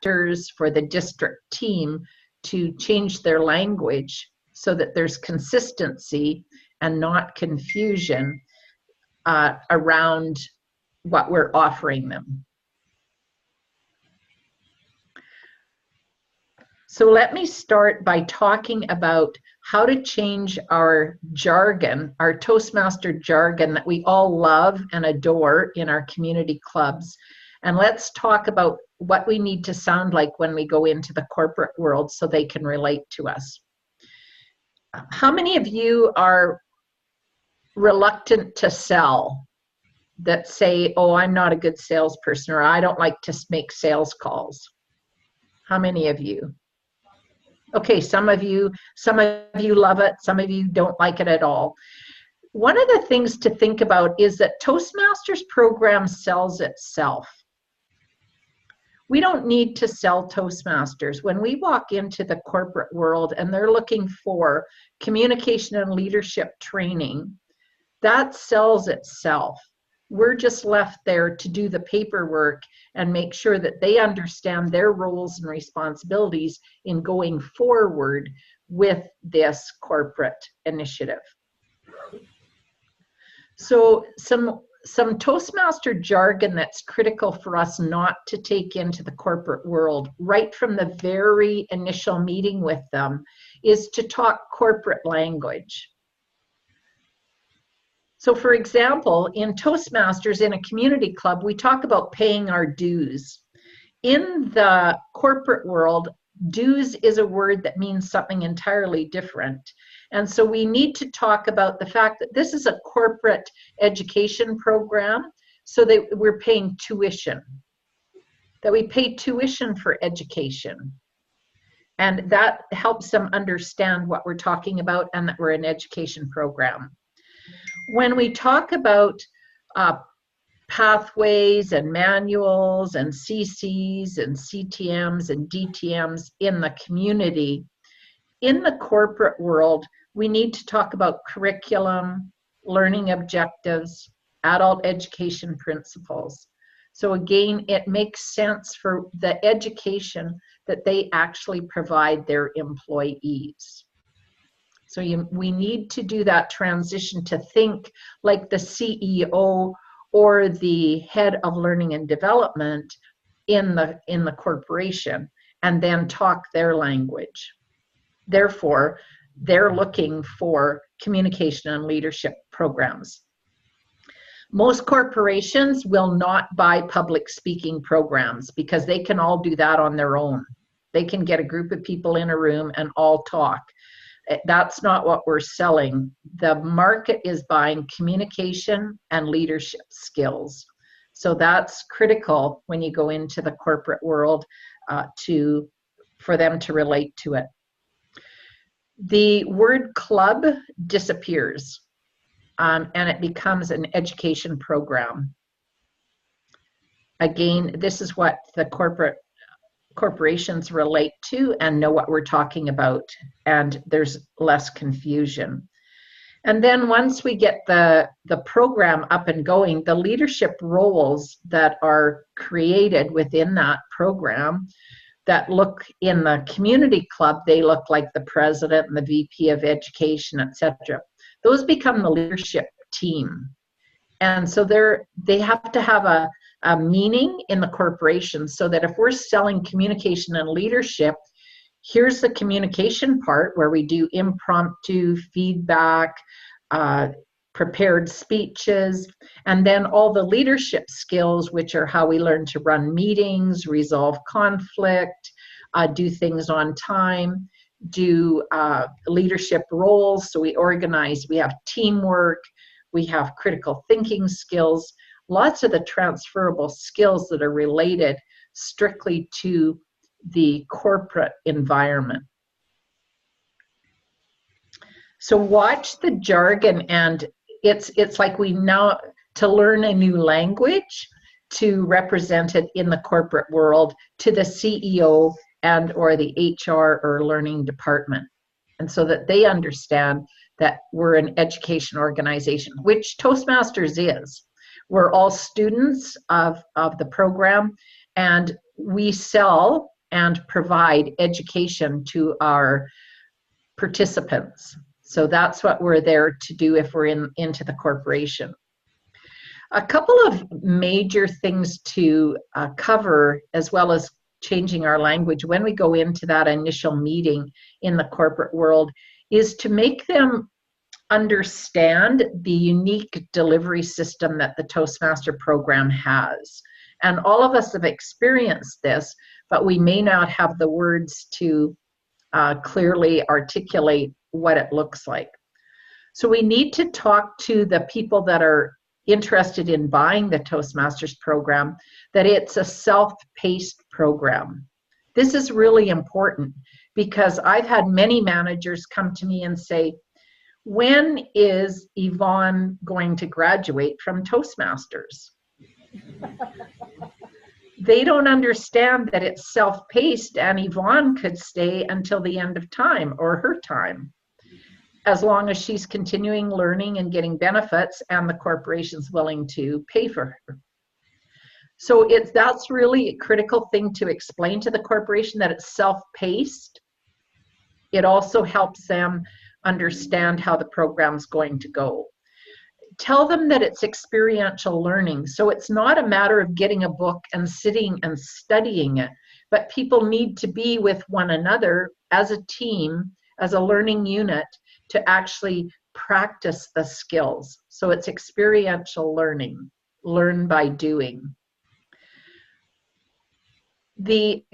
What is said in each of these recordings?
directors, for the district team to change their language so that there's consistency and not confusion around what we're offering them. So let me start by talking about how to change our jargon, our Toastmaster jargon that we all love and adore in our community clubs. And let's talk about what we need to sound like when we go into the corporate world so they can relate to us. How many of you are reluctant to sell, that say, oh, I'm not a good salesperson, or I don't like to make sales calls? How many of you? Okay, some of you love it, some of you don't like it at all. One of the things to think about is that Toastmasters program sells itself. We don't need to sell Toastmasters. When we walk into the corporate world and they're looking for communication and leadership training, that sells itself. We're just left there to do the paperwork and make sure that they understand their roles and responsibilities in going forward with this corporate initiative. So some Toastmaster jargon that's critical for us not to take into the corporate world right from the very initial meeting with them is to talk corporate language. So for example, in Toastmasters, in a community club, we talk about paying our dues. In the corporate world, dues is a word that means something entirely different. And so we need to talk about the fact that this is a corporate education program, so that we're paying tuition, that we pay tuition for education. And that helps them understand what we're talking about and that we're an education program. When we talk about pathways and manuals and CCs and CTMs and DTMs in the community, in the corporate world, we need to talk about curriculum, learning objectives, adult education principles. So again, it makes sense for the education that they actually provide their employees. So we need to do that transition to think like the CEO or the head of learning and development in the corporation, and then talk their language. Therefore, they're looking for communication and leadership programs. Most corporations will not buy public speaking programs because they can all do that on their own. They can get a group of people in a room and all talk. That's not what we're selling. The market is buying communication and leadership skills. So that's critical when you go into the corporate world for them to relate to it. The word club disappears and it becomes an education program. Again, this is what the corporations relate to and know what we're talking about, and there's less confusion. And then once we get the program up and going, the leadership roles that are created within that program that look in the community club, they look like the president and the VP of education, etc. Those become the leadership team. And so they have to have a meaning in the corporation, so that if we're selling communication and leadership, here's the communication part where we do impromptu feedback, prepared speeches, and then all the leadership skills, which are how we learn to run meetings, resolve conflict, do things on time, do leadership roles. So we organize, we have teamwork, we have critical thinking skills, lots of the transferable skills that are related strictly to the corporate environment. So watch the jargon, and it's like we now to learn a new language to represent it in the corporate world to the CEO and or the HR or learning department, and so that they understand that we're an education organization, which Toastmasters is. We're all students of the program, and we sell and provide education to our participants. So that's what we're there to do if we're into the corporation. A couple of major things to cover, as well as changing our language when we go into that initial meeting in the corporate world, is to make them understand the unique delivery system that the Toastmaster program has. And all of us have experienced this, but we may not have the words to clearly articulate what it looks like. So we need to talk to the people that are interested in buying the Toastmasters program, that it's a self-paced program. This is really important because I've had many managers come to me and say, when is Yvonne going to graduate from Toastmasters? They don't understand that it's self-paced and Yvonne could stay until the end of time or her time, as long as she's continuing learning and getting benefits and the corporation's willing to pay for her. So that's really a critical thing to explain to the corporation, that it's self-paced. It also helps them understand how the program's going to go. Tell them that it's experiential learning. So it's not a matter of getting a book and sitting and studying it, but people need to be with one another as a team, as a learning unit, to actually practice the skills. So it's experiential learning, learn by doing. The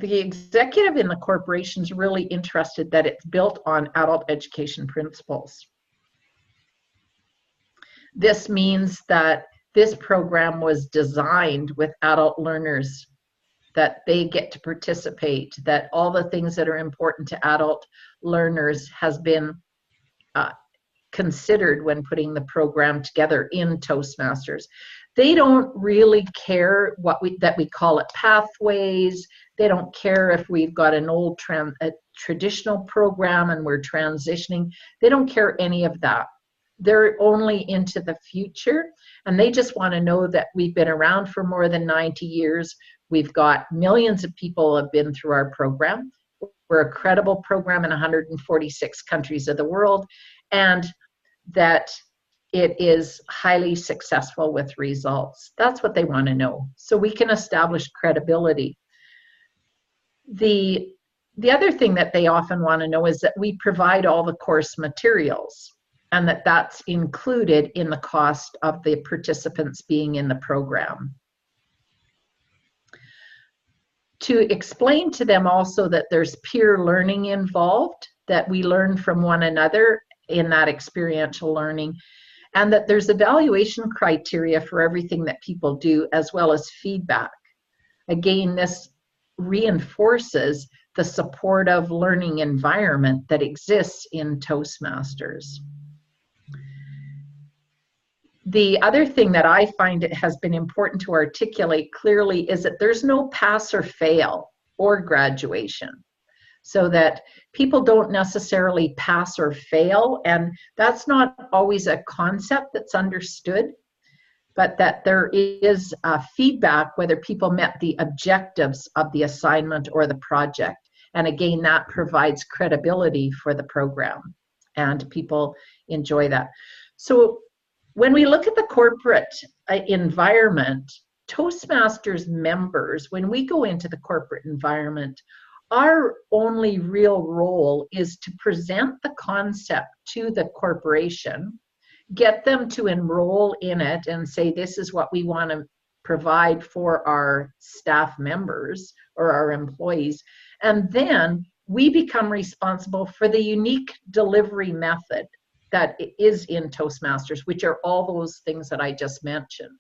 executive in the corporation is really interested that it's built on adult education principles. This means that this program was designed with adult learners, that they get to participate, that all the things that are important to adult learners has been considered when putting the program together in Toastmasters. They don't really care that we call it pathways. They don't care if we've got an old traditional program and we're transitioning. They don't care any of that. They're only into the future, and they just want to know that we've been around for more than 90 years. We've got millions of people have been through our program. We're a credible program in 146 countries of the world, and that it is highly successful with results. That's what they want to know. So we can establish credibility. The other thing that they often want to know is that we provide all the course materials, and that that's included in the cost of the participants being in the program. To explain to them also that there's peer learning involved, that we learn from one another in that experiential learning, and that there's evaluation criteria for everything that people do, as well as feedback. Again, this reinforces the supportive learning environment that exists in Toastmasters. The other thing that I find it has been important to articulate clearly is that there's no pass or fail or graduation, so that people don't necessarily pass or fail, and that's not always a concept that's understood, but that there is feedback whether people met the objectives of the assignment or the project. And again, that provides credibility for the program, and people enjoy that. So when we look at the corporate environment, Toastmasters members, when we go into the corporate environment, our only real role is to present the concept to the corporation, get them to enroll in it and say, this is what we want to provide for our staff members or our employees. And then we become responsible for the unique delivery method that is in Toastmasters, which are all those things that I just mentioned.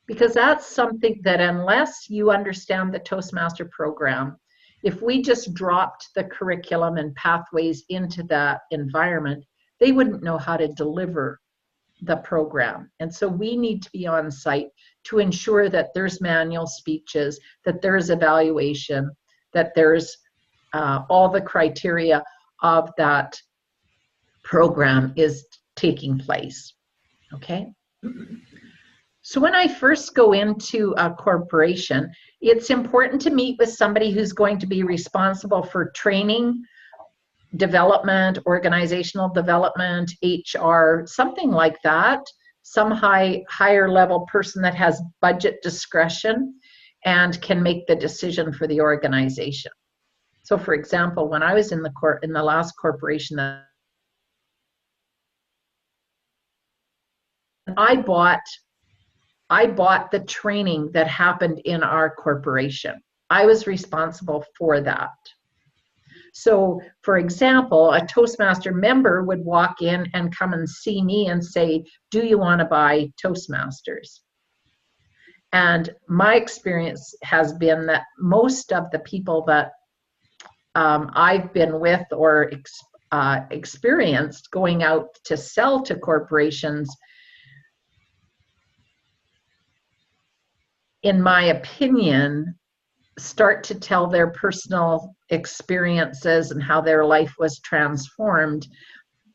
Because that's something that, unless you understand the Toastmaster program, if we just dropped the curriculum and pathways into that environment, they wouldn't know how to deliver the program. And so we need to be on site to ensure that there's manual speeches, that there's evaluation, that there's all the criteria of that program is taking place. Okay? So when I first go into a corporation, it's important to meet with somebody who's going to be responsible for training, development, organizational development, HR, something like that. Some higher level person that has budget discretion and can make the decision for the organization. So for example, when I was in the last corporation that I bought the training that happened in our corporation. I was responsible for that. So, for example, a Toastmaster member would walk in and come and see me and say, do you want to buy Toastmasters? And my experience has been that most of the people that I've been with or experienced going out to sell to corporations, in my opinion, start to tell their personal experiences and how their life was transformed.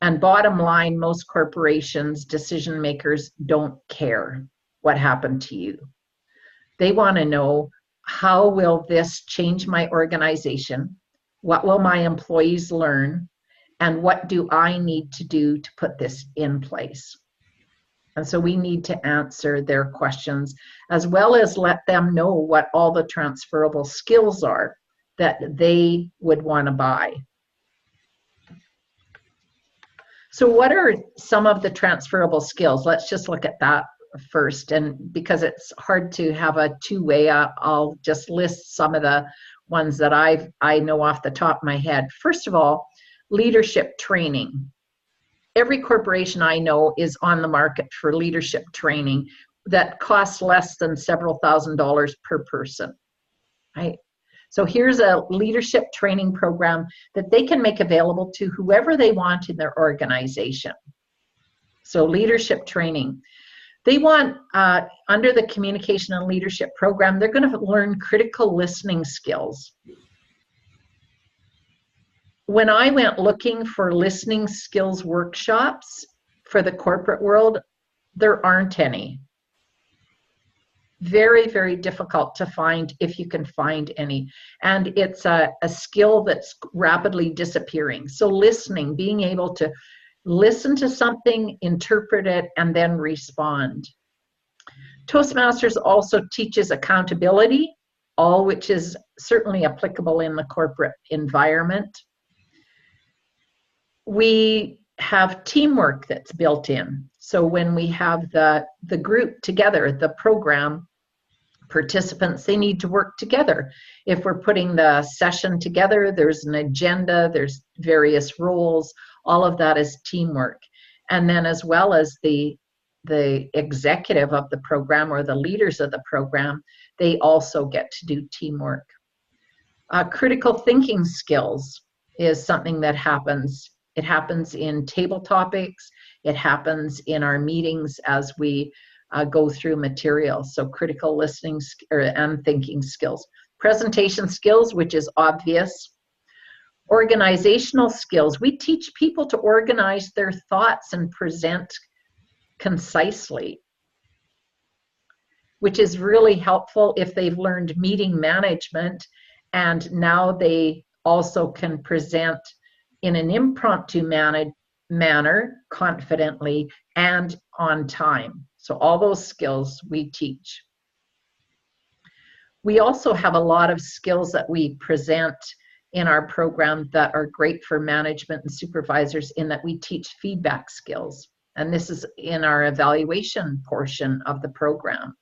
And bottom line, most corporations, decision makers don't care what happened to you. They want to know, how will this change my organization? What will my employees learn? And what do I need to do to put this in place? And so we need to answer their questions, as well as let them know what all the transferable skills are that they would want to buy. So what are some of the transferable skills? Let's just look at that first. And because it's hard to have a two-way, I'll just list some of the ones that I know off the top of my head. First of all, leadership training. Every corporation I know is on the market for leadership training that costs less than several $1,000s per person, right? So here's a leadership training program that they can make available to whoever they want in their organization. So leadership training. They want, under the communication and leadership program, they're going to learn critical listening skills. When I went looking for listening skills workshops for the corporate world, there aren't any. Very, very difficult to find, if you can find any. And it's a skill that's rapidly disappearing. So listening, being able to listen to something, interpret it, and then respond. Toastmasters also teaches accountability, all which is certainly applicable in the corporate environment. We have teamwork that's built in. So when we have the group together, the program participants, they need to work together. If we're putting the session together, there's an agenda, there's various roles, all of that is teamwork. And then as well as the executive of the program or the leaders of the program, they also get to do teamwork. Critical thinking skills is something that happens. It happens in table topics. It happens in our meetings as we go through material. So critical listening and thinking skills. Presentation skills, which is obvious. Organizational skills. We teach people to organize their thoughts and present concisely, which is really helpful if they've learned meeting management and now they also can present in an impromptu manner, confidently, and on time. So all those skills we teach. We also have a lot of skills that we present in our program that are great for management and supervisors, in that we teach feedback skills. And this is in our evaluation portion of the program,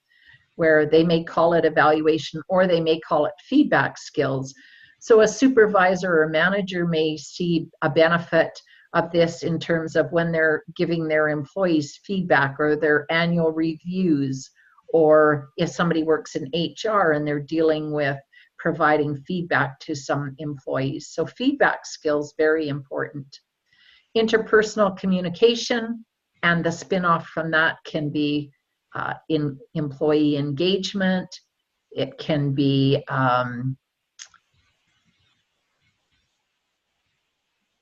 where they may call it evaluation or they may call it feedback skills. So a supervisor or manager may see a benefit of this in terms of when they're giving their employees feedback or their annual reviews, or if somebody works in HR and they're dealing with providing feedback to some employees. So feedback skills, very important. Interpersonal communication, and the spin-off from that can be in employee engagement. It can be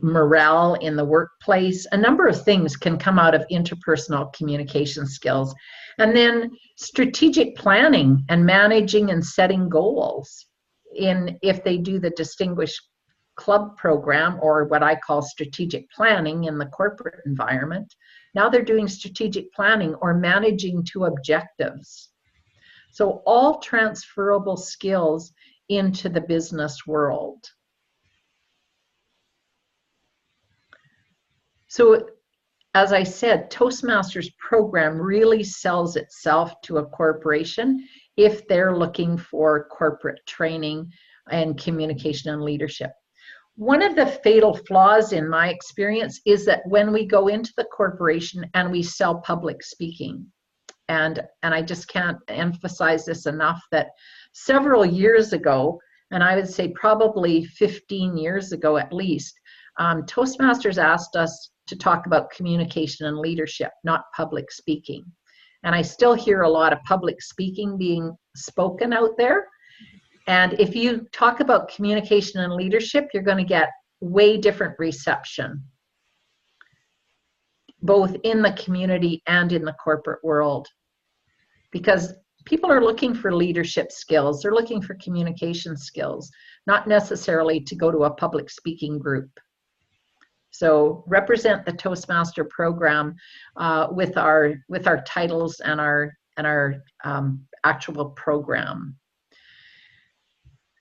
morale in the workplace. A number of things can come out of interpersonal communication skills. And then strategic planning and managing and setting goals. If they do the Distinguished Club program, or what I call strategic planning in the corporate environment, now they're doing strategic planning or managing to objectives. So all transferable skills into the business world. So as I said, Toastmasters program really sells itself to a corporation if they're looking for corporate training and communication and leadership. One of the fatal flaws in my experience is that when we go into the corporation and we sell public speaking, and I just can't emphasize this enough, that several years ago, and I would say probably 15 years ago at least, Toastmasters asked us to talk about communication and leadership, not public speaking. And I still hear a lot of public speaking being spoken out there. And if you talk about communication and leadership, you're going to get way different reception, both in the community and in the corporate world. Because people are looking for leadership skills, they're looking for communication skills, not necessarily to go to a public speaking group. So represent the Toastmaster program with our titles and our actual program.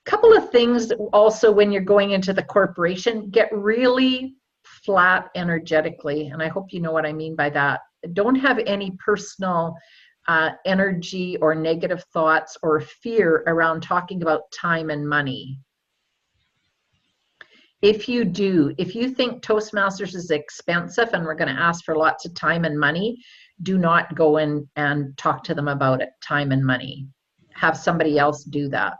A couple of things also when you're going into the corporation: get really flat energetically, and I hope you know what I mean by that. Don't have any personal energy or negative thoughts or fear around talking about time and money. If you think Toastmasters is expensive and we're going to ask for lots of time and money, do not go in and talk to them about it, time and money. Have somebody else do that.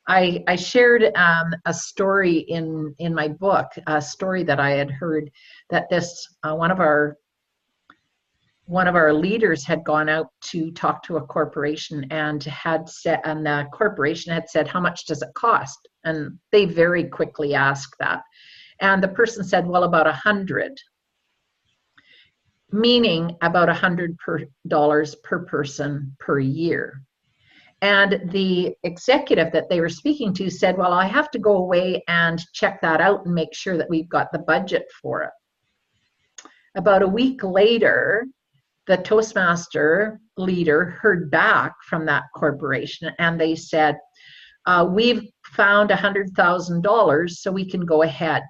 I shared a story in my book, a story that I had heard, that this one of our leaders had gone out to talk to a corporation and the corporation had said, "How much does it cost?" And they very quickly asked that. And the person said, "Well, about 100, meaning about $100 per person per year. And the executive that they were speaking to said, "Well, I have to go away and check that out and make sure that we've got the budget for it." About a week later, the Toastmaster leader heard back from that corporation and they said, "We've found $100,000, so we can go ahead."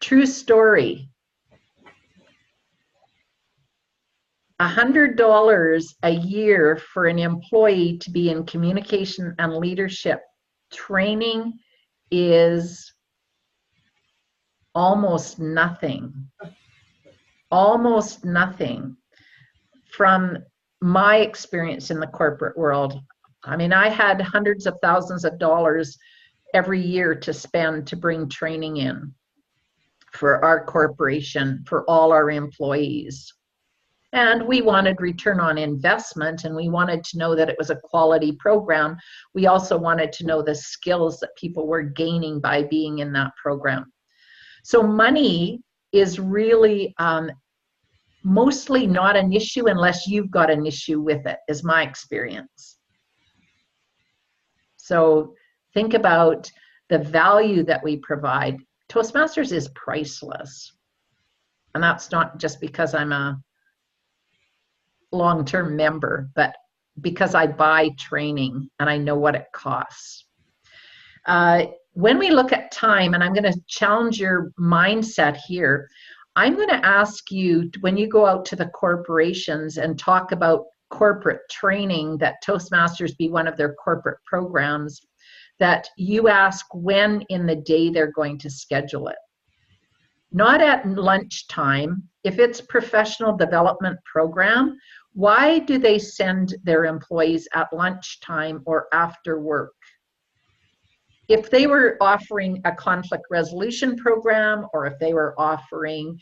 True story. $100 a year for an employee to be in communication and leadership training is almost nothing. Almost nothing. From my experience in the corporate world, I mean, I had hundreds of thousands of dollars every year to spend to bring training in for our corporation, for all our employees. And we wanted return on investment, and we wanted to know that it was a quality program. We also wanted to know the skills that people were gaining by being in that program. So money is really mostly not an issue unless you've got an issue with it, is my experience. So think about the value that we provide. Toastmasters is priceless. And that's not just because I'm a long-term member, but because I buy training and I know what it costs. When we look at time, and I'm going to challenge your mindset here, I'm going to ask you, when you go out to the corporations and talk about corporate training, that Toastmasters be one of their corporate programs, that you ask when in the day they're going to schedule it. Not at lunchtime. If it's professional development program, why do they send their employees at lunchtime or after work? If they were offering a conflict resolution program, or if they were offering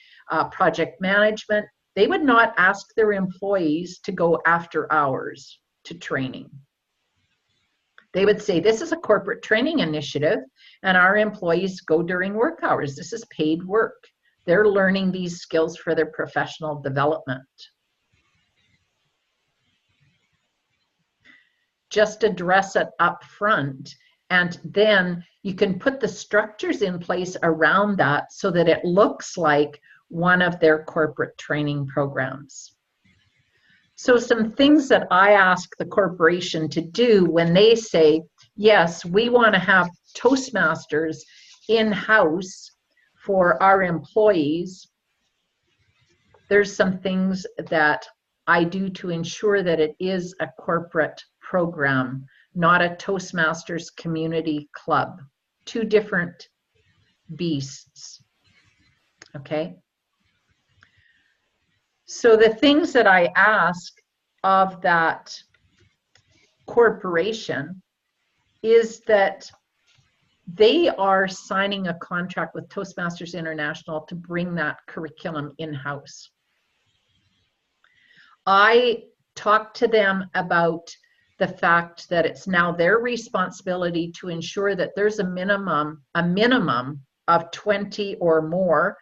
project management, they would not ask their employees to go after hours. to training. They would say, this is a corporate training initiative, and our employees go during work hours. This is paid work. They're learning these skills for their professional development. Just address it up front, and then you can put the structures in place around that so that it looks like one of their corporate training programs. So some things that I ask the corporation to do when they say, yes, we want to have Toastmasters in-house for our employees, there's some things that I do to ensure that it is a corporate program, not a Toastmasters community club. Two different beasts, okay? So the things that I ask of that corporation is that they are signing a contract with Toastmasters International to bring that curriculum in-house. I talk to them about the fact that it's now their responsibility to ensure that there's a minimum of 20 or more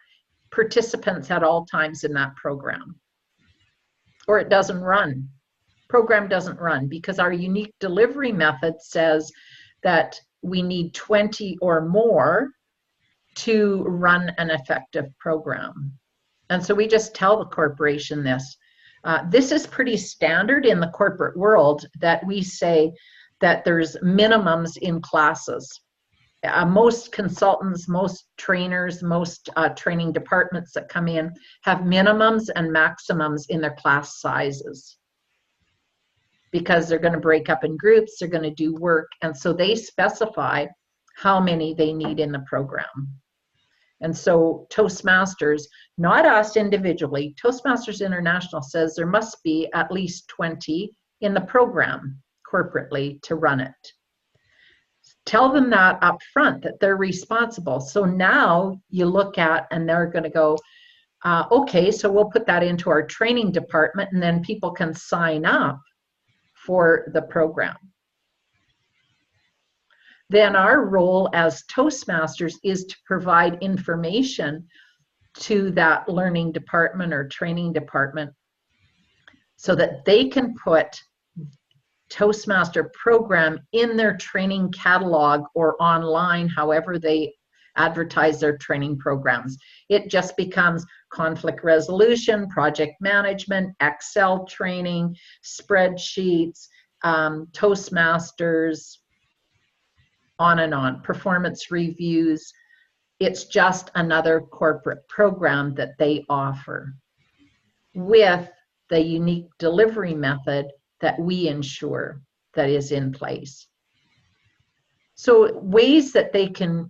participants at all times in that program, or it doesn't run. Program doesn't run, because our unique delivery method says that we need 20 or more to run an effective program. And so we just tell the corporation this. This is pretty standard in the corporate world, that we say that there's minimums in classes. Most consultants, most trainers, most training departments that come in have minimums and maximums in their class sizes, because they're going to break up in groups, they're going to do work, and so they specify how many they need in the program. And so Toastmasters, not us individually, Toastmasters International says there must be at least 20 in the program corporately to run it. Tell them that up front, that they're responsible. So now you look at, and they're going to go, okay, so we'll put that into our training department, and then people can sign up for the program. Then our role as Toastmasters is to provide information to that learning department or training department so that they can put Toastmaster program in their training catalog or online, however they advertise their training programs. It just becomes conflict resolution, project management, Excel training, spreadsheets, Toastmasters, on and on, performance reviews. It's just another corporate program that they offer with the unique delivery method that we ensure that is in place. So ways that they can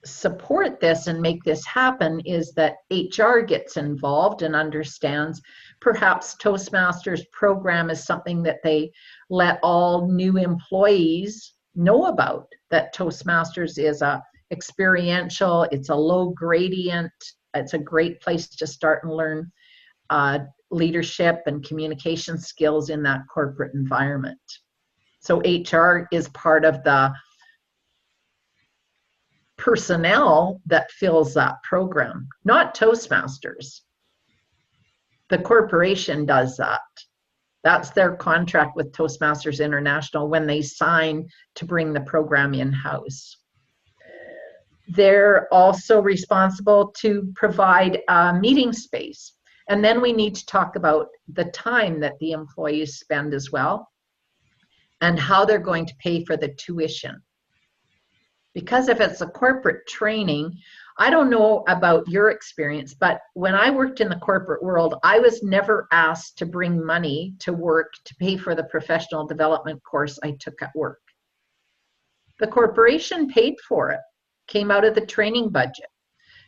support this and make this happen is that HR gets involved and understands. Perhaps Toastmasters program is something that they let all new employees know about, that Toastmasters is a experiential, it's a low gradient, it's a great place to start and learn leadership and communication skills in that corporate environment. So HR is part of the personnel that fills that program, not Toastmasters. The corporation does that. That's their contract with Toastmasters International when they sign to bring the program in-house. They're also responsible to provide a meeting space. And then we need to talk about the time that the employees spend as well, and how they're going to pay for the tuition. Because if it's a corporate training, I don't know about your experience, but when I worked in the corporate world, I was never asked to bring money to work to pay for the professional development course I took at work. The corporation paid for it, came out of the training budget.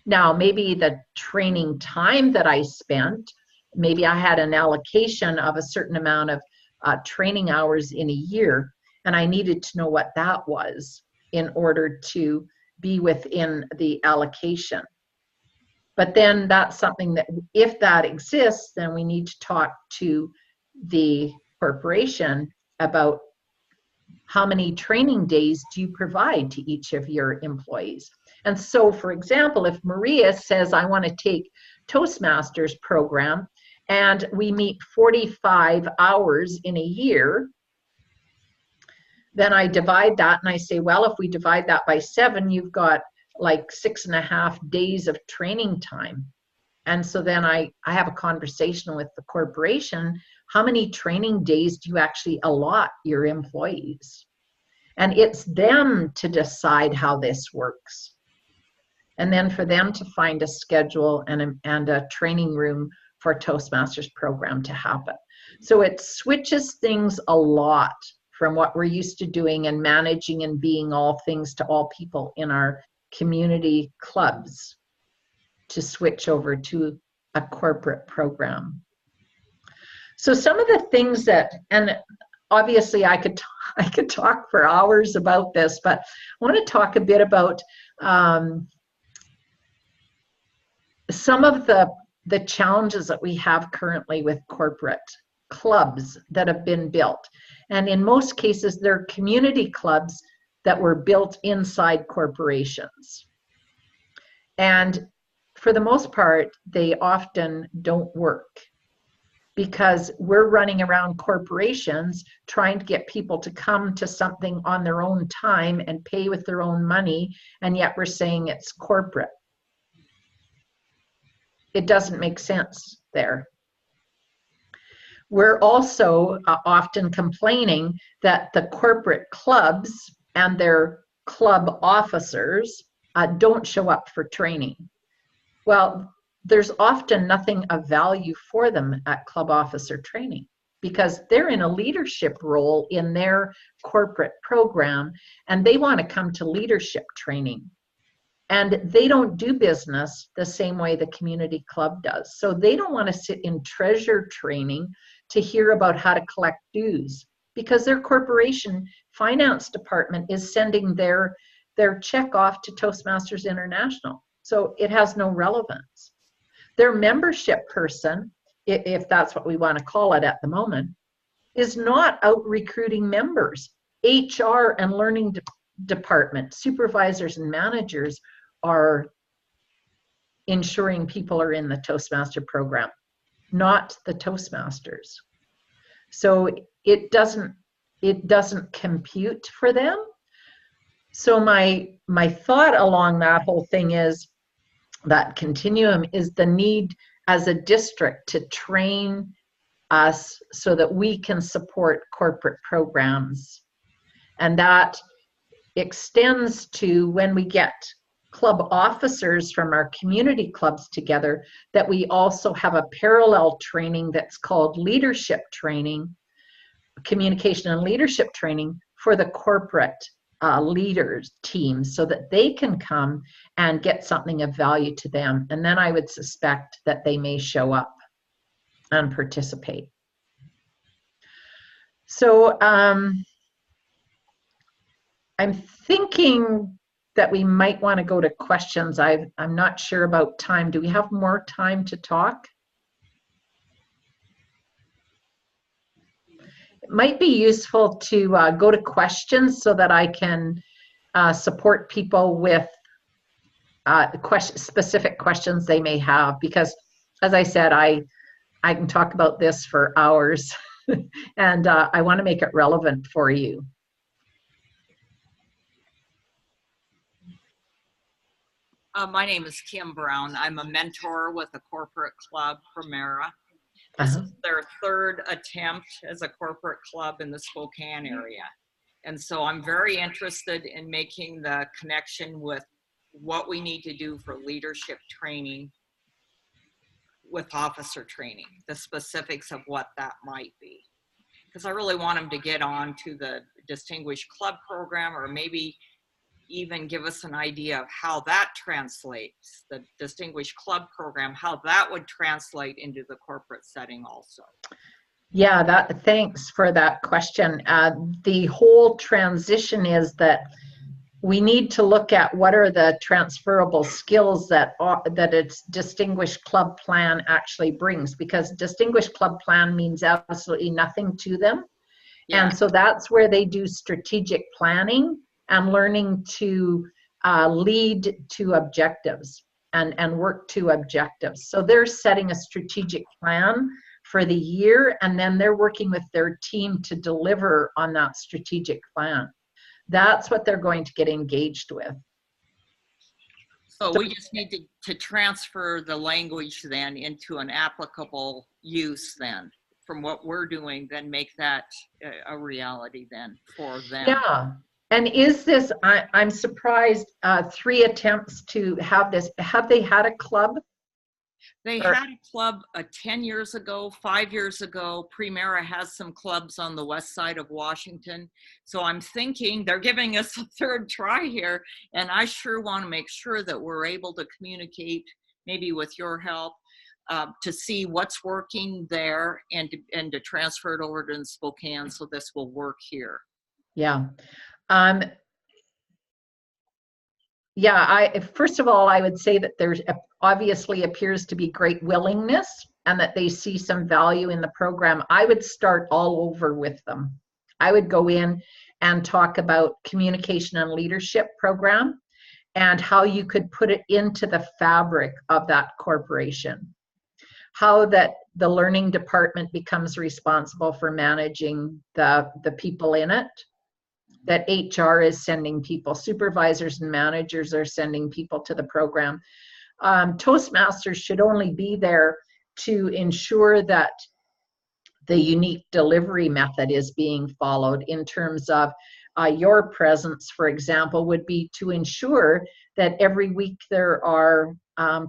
Now, maybe the training time that I spent, maybe I had an allocation of a certain amount of training hours in a year, and I needed to know what that was in order to be within the allocation. But then that's something that, if that exists, then we need to talk to the corporation about how many training days do you provide to each of your employees. And so, for example, if Maria says, I want to take Toastmasters program, and we meet 45 hours in a year, then I divide that and I say, well, if we divide that by 7, you've got like 6.5 days of training time. And so then I have a conversation with the corporation. How many training days do you actually allot your employees? And it's them to decide how this works. And then for them to find a schedule and a training room for a Toastmasters program to happen. So it switches things a lot from what we're used to doing and managing and being all things to all people in our community clubs, to switch over to a corporate program. So some of the things that, and obviously I could talk for hours about this, but I want to talk a bit about some of the challenges that we have currently with corporate clubs that have been built. And in most cases, they're community clubs that were built inside corporations. And for the most part, they often don't work, because we're running around corporations trying to get people to come to something on their own time and pay with their own money, and yet we're saying it's corporate. It doesn't make sense there. We're also often complaining that the corporate clubs and their club officers don't show up for training. Well, there's often nothing of value for them at club officer training, because they're in a leadership role in their corporate program and they want to come to leadership training. And they don't do business the same way the community club does. So they don't want to sit in treasure training to hear about how to collect dues, because their corporation finance department is sending their check off to Toastmasters International. So it has no relevance. Their membership person, if that's what we want to call it at the moment, is not out recruiting members. HR and learning department, supervisors and managers are ensuring people are in the Toastmaster program, not the Toastmasters. So it doesn't compute for them. So my thought along that whole thing is that continuum is the need as a district to train us so that we can support corporate programs. And that extends to when we get club officers from our community clubs together, that we also have a parallel training that's called leadership training, communication and leadership training for the corporate leaders teams, so that they can come and get something of value to them. And then I would suspect that they may show up and participate. So I'm thinking that we might want to go to questions. I'm not sure about time. Do we have more time to talk? It might be useful to go to questions so that I can support people with specific questions they may have, because as I said, I can talk about this for hours and I want to make it relevant for you. My name is Kim Brown. I'm a mentor with a corporate club, Primera. This is their third attempt as a corporate club in the Spokane area. And so I'm very interested in making the connection with what we need to do for leadership training with officer training, the specifics of what that might be. Because I really want them to get on to the Distinguished Club program, or maybe even give us an idea of how that translates, the Distinguished Club program, how that would translate into the corporate setting also. Yeah, thanks for that question. The whole transition is that we need to look at what are the transferable skills that its Distinguished Club plan actually brings, because Distinguished Club plan means absolutely nothing to them Yeah. And so that's where they do strategic planning and learning to lead to objectives and work to objectives. So they're setting a strategic plan for the year, and then they're working with their team to deliver on that strategic plan. That's what they're going to get engaged with. So we just need to transfer the language then into an applicable use then from what we're doing, then make that a reality then for them. Yeah. And is this, I'm surprised, 3 attempts to have this. Have they had a club? They had a club 10 years ago, 5 years ago. Primera has some clubs on the west side of Washington. So I'm thinking they're giving us a third try here. And I sure want to make sure that we're able to communicate, maybe with your help, to see what's working there and to transfer it over to Spokane so this will work here. Yeah. Yeah, first of all, I would say that there's obviously appears to be great willingness and that they see some value in the program. I would start all over with them. I would go in and talk about communication and leadership program and how you could put it into the fabric of that corporation. How that the learning department becomes responsible for managing the people in it. That HR is sending people, supervisors and managers are sending people to the program. Toastmasters should only be there to ensure that the unique delivery method is being followed in terms of your presence, for example, would be to ensure that every week there are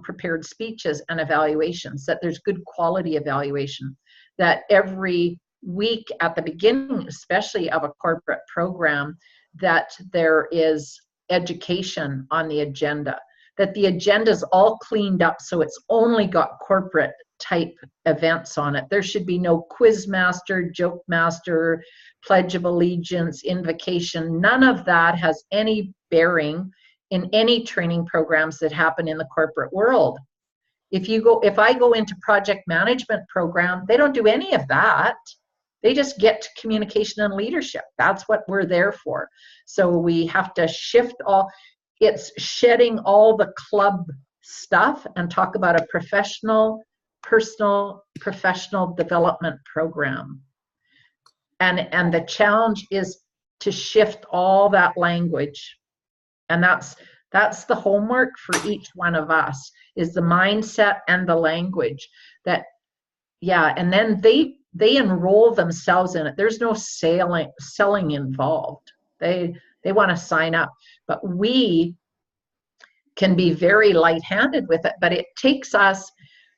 prepared speeches and evaluations, that there's good quality evaluation, that every week at the beginning, especially of a corporate program, that there is education on the agenda, that the agenda is all cleaned up so it's only got corporate type events on it. There should be no quiz master, joke master, pledge of allegiance, invocation. None of that has any bearing in any training programs that happen in the corporate world. If I go into project management program, they don't do any of that. They just get to communication and leadership. That's what we're there for. So we have to shift it's shedding all the club stuff and talk about a personal professional development program. And the challenge is to shift all that language. And that's the homework for each one of us, is the mindset and the language that, yeah, and then they enroll themselves in it. There's no selling involved. They want to sign up, but we can be very light-handed with it. But it takes us,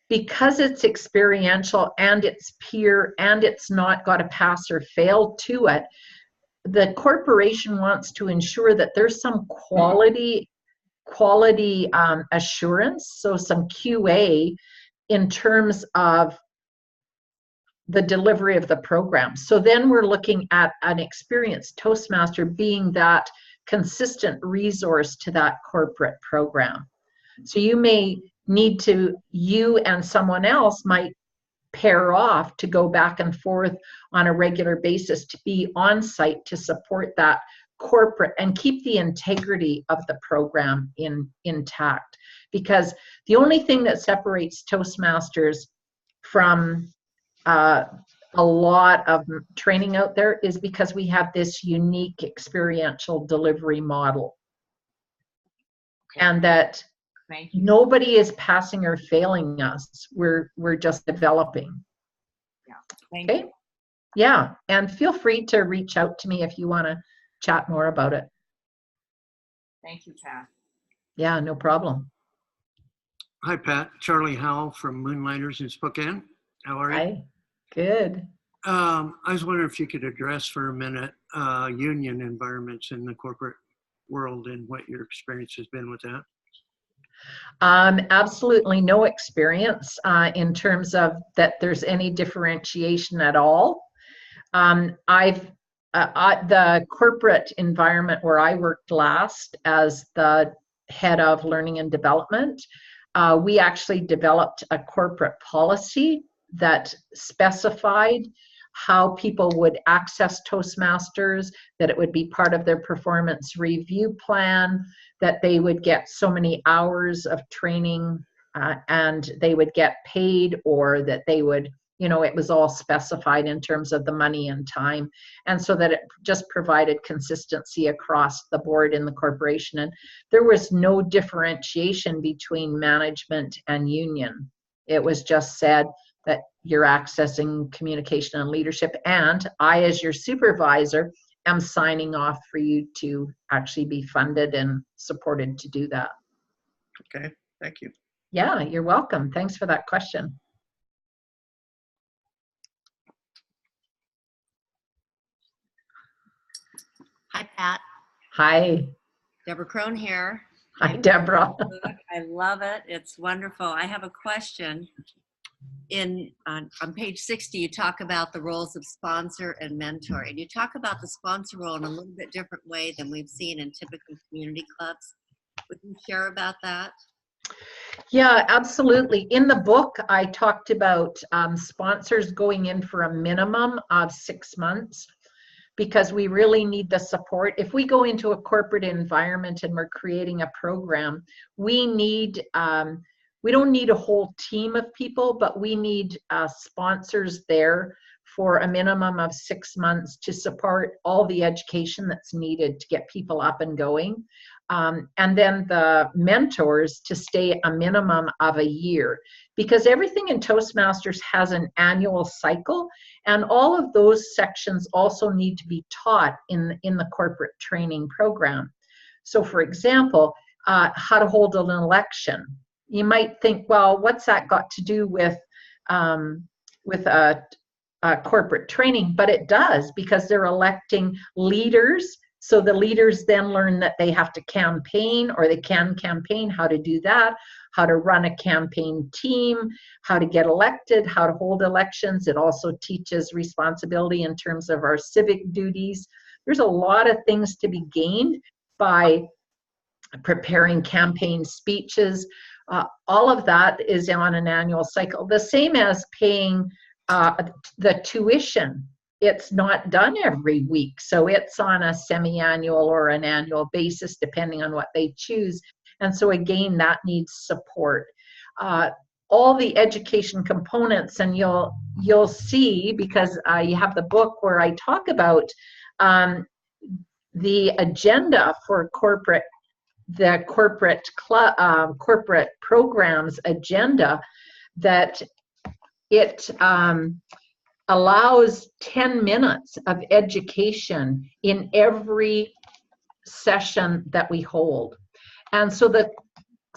because it's experiential and it's peer and it's not got a pass or fail to it, the corporation wants to ensure that there's some quality assurance, so some QA in terms of the delivery of the program. So then we're looking at an experienced Toastmaster being that consistent resource to that corporate program. So you and someone else might pair off to go back and forth on a regular basis to be on site to support that corporate and keep the integrity of the program intact. Because the only thing that separates Toastmasters from a lot of training out there is because we have this unique experiential delivery model. Okay. And that nobody is passing or failing us. We're just developing. Yeah. Thank you. Yeah, and feel free to reach out to me if you want to chat more about it. Thank you, Pat. Yeah, no problem. Hi, Pat. Charlie Howell from Moonlighters in Spokane. How are you? Hi. Good. I was wondering if you could address for a minute union environments in the corporate world and what your experience has been with that. Absolutely no experience in terms of that there's any differentiation at all. The corporate environment where I worked last as the head of learning and development, we actually developed a corporate policy that specified how people would access Toastmasters, that it would be part of their performance review plan, that they would get so many hours of training and they would get paid, or that they would, it was all specified in terms of the money and time. And so that it just provided consistency across the board in the corporation. And there was no differentiation between management and union. It was just said that you're accessing communication and leadership, and I, as your supervisor, am signing off for you to actually be funded and supported to do that. Okay, thank you. Yeah, you're welcome. Thanks for that question. Hi, Pat. Hi. Deborah Crone here. Hi, Deborah. I love it. It's wonderful. I have a question. On page 60, you talk about the roles of sponsor and mentor, and you talk about the sponsor role in a little bit different way than we've seen in typical community clubs. Would you share about that? Yeah, absolutely. In the book, I talked about sponsors going in for a minimum of 6 months, because we really need the support. If we go into a corporate environment and we're creating a program, we don't need a whole team of people, but we need sponsors there for a minimum of 6 months to support all the education that's needed to get people up and going. And then the mentors to stay a minimum of a year, because everything in Toastmasters has an annual cycle, and all of those sections also need to be taught in the corporate training program. So for example, how to hold an election. You might think, well, what's that got to do with corporate training? But it does, because they're electing leaders. So the leaders then learn that they have to campaign, or they can campaign, how to do that, how to run a campaign team, how to get elected, how to hold elections. It also teaches responsibility in terms of our civic duties. There's a lot of things to be gained by preparing campaign speeches. All of that is on an annual cycle. The same as paying the tuition. It's not done every week, so it's on a semi-annual or an annual basis, depending on what they choose. And so again, that needs support. All the education components, and you'll see, because you have the book where I talk about the agenda for corporate programs agenda, that it allows 10 minutes of education in every session that we hold. And so the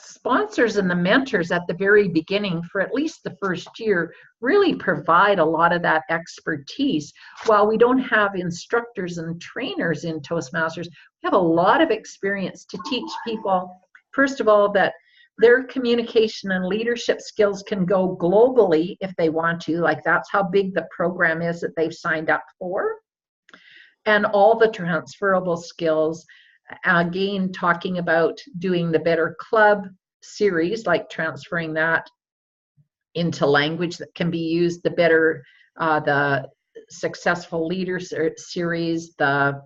sponsors and the mentors at the very beginning, for at least the first year, really provide a lot of that expertise. While we don't have instructors and trainers in Toastmasters, we have a lot of experience to teach people, first of all, that their communication and leadership skills can go globally if they want to, like that's how big the program is that they've signed up for, and all the transferable skills. Again, talking about doing the Better Club series, like transferring that into language that can be used, the Successful Leaders series, the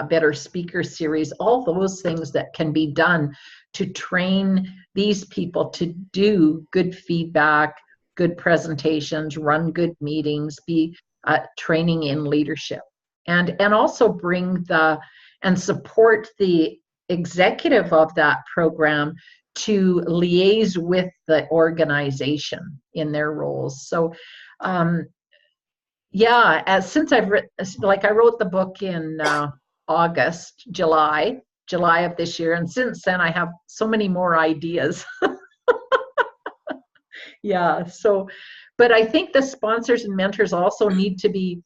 Better Speaker series, all those things that can be done to train these people to do good feedback, good presentations, run good meetings, be training in leadership, and also bring and support the executive of that program to liaise with the organization in their roles. So yeah, since I've written, like I wrote the book in July of this year, and since then I have so many more ideas. Yeah, so, but I think the sponsors and mentors also need to be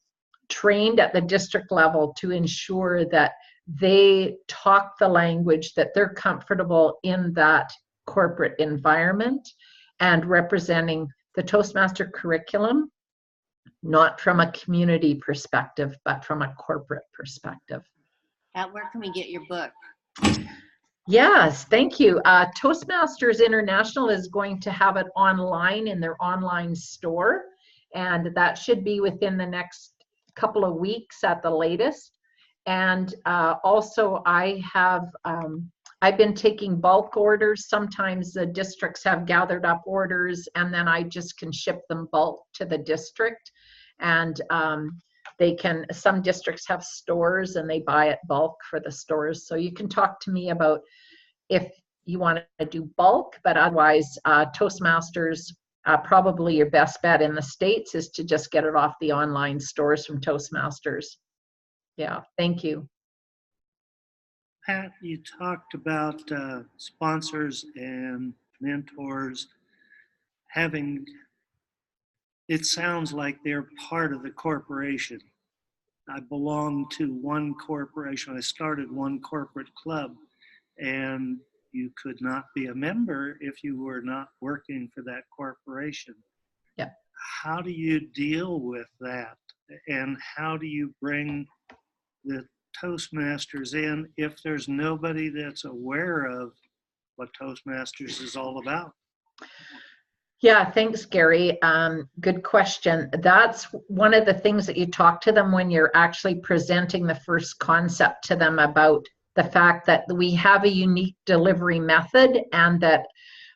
trained at the district level to ensure that they talk the language, that they're comfortable in that corporate environment and representing the Toastmaster curriculum, not from a community perspective, but from a corporate perspective. Pat, where can we get your book? Yes, thank you. Toastmasters International is going to have it online in their online store. and that should be within the next couple of weeks at the latest. And also I've been taking bulk orders. Sometimes the districts have gathered up orders, and then I just can ship them bulk to the district. And some districts have stores and they buy it bulk for the stores. So you can talk to me about if you want to do bulk, but otherwise Toastmasters, probably your best bet in the States is to just get it off the online stores from Toastmasters. Yeah, thank you. Pat, you talked about sponsors and mentors having, it sounds like they're part of the corporation. I belong to one corporation. I started one corporate club, and you could not be a member if you were not working for that corporation. Yeah. How do you deal with that? And how do you bring the Toastmasters in if there's nobody that's aware of what Toastmasters is all about? Yeah, thanks, Gary. Good question. That's one of the things that you talk to them when you're actually presenting the first concept to them about the fact that we have a unique delivery method, and that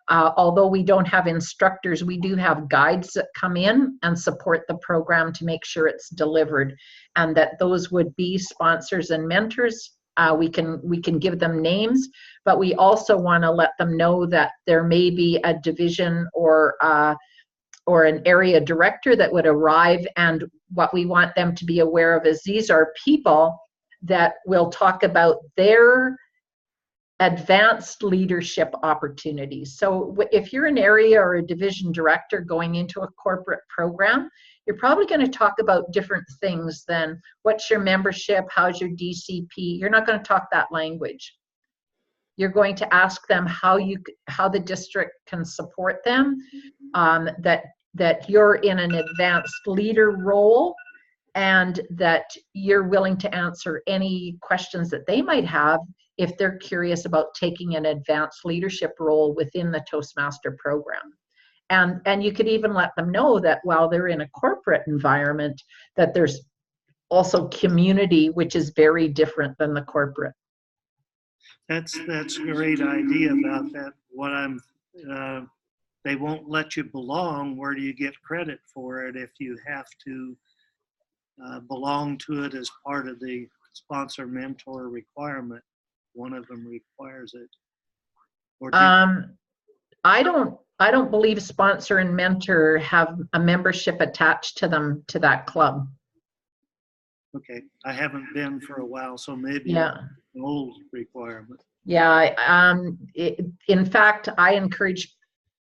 although we don't have instructors, we do have guides that come in and support the program to make sure it's delivered, and that those would be sponsors and mentors. We can give them names, but we also want to let them know that there may be a division or an area director that would arrive, and what we want them to be aware of is these are people that will talk about their advanced leadership opportunities. So if you're an area or a division director going into a corporate program, you're probably going to talk about different things than what's your membership, how's your DCP. You're not going to talk that language. You're going to ask them how the district can support them, that you're in an advanced leader role, and that you're willing to answer any questions that they might have if they're curious about taking an advanced leadership role within the Toastmaster program. And you could even let them know that while they're in a corporate environment, that there's also community, which is very different than the corporate. That's a great idea about that. They won't let you belong. Where do you get credit for it if you have to belong to it as part of the sponsor mentor requirement? One of them requires it. Or I don't believe sponsor and mentor have a membership attached to them to that club. Okay, I haven't been for a while, so maybe Yeah. an old requirement. Yeah, in fact, I encourage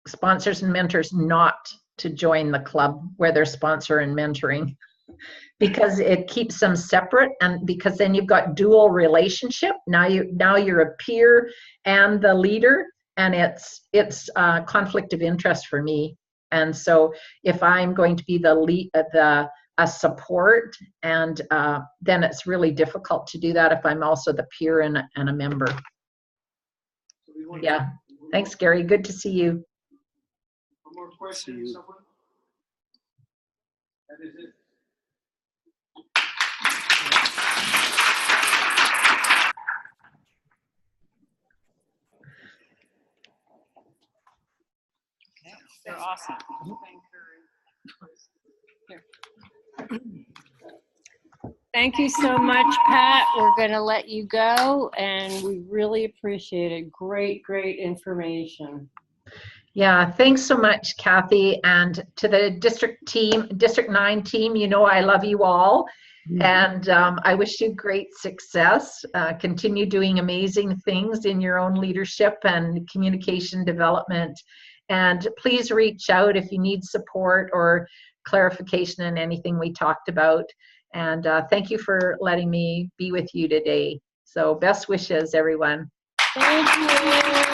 sponsors and mentors not to join the club where they're sponsor and mentoring, because it keeps them separate, and because then you've got dual relationship. Now you're a peer and the leader, and it's conflict of interest for me. And so if I'm going to be a support, and then it's really difficult to do that if I'm also the peer and a member. Yeah, thanks, Gary. Good to see you. One more question, someone? That is it. They're awesome. Thank you so much, Pat. We're going to let you go, and we really appreciate it. Great, great information. Yeah, thanks so much, Kathy. And to the District 9 team, you know I love you all. And I wish you great success. Continue doing amazing things in your own leadership and communication development. And please reach out if you need support or clarification in anything we talked about. And thank you for letting me be with you today. So best wishes, everyone. Thank you.